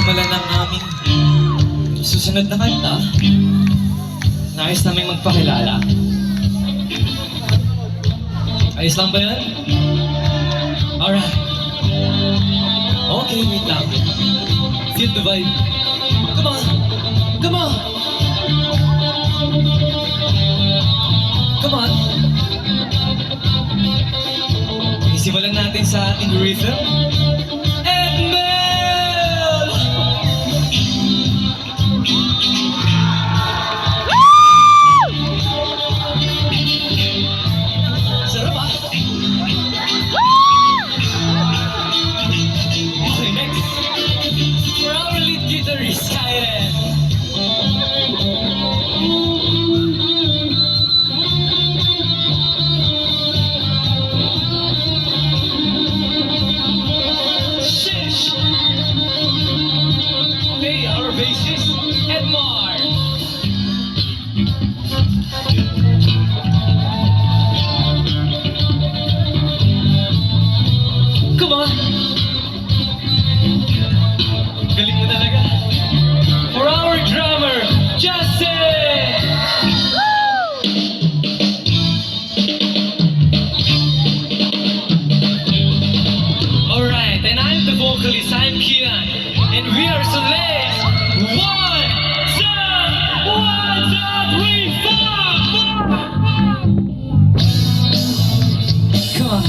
simulan ng aming susunod na kanta, nais namin magpakilala. Ayos lang ba yan? Alright. Okay, wait lang. Feel the vibe. Come on! Come on! Come on! Isimulan natin sa ating rhythm. Come on! Galing mo talaga. For our drummer, Justin! Alright, and I'm the vocalist, I'm Kian. And we are Soleil. 1, 2, 1, 2, 3, 4! Come on.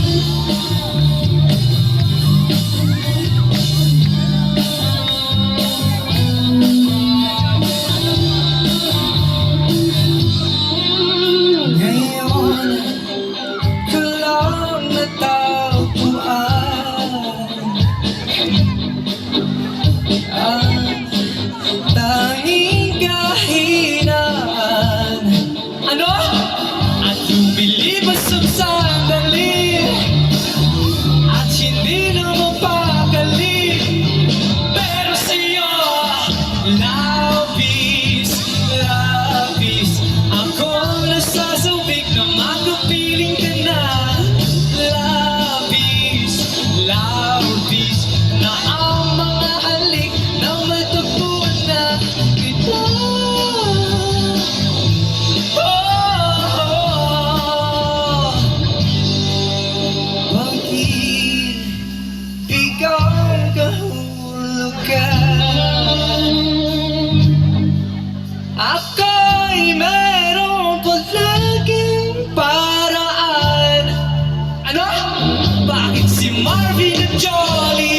Nah,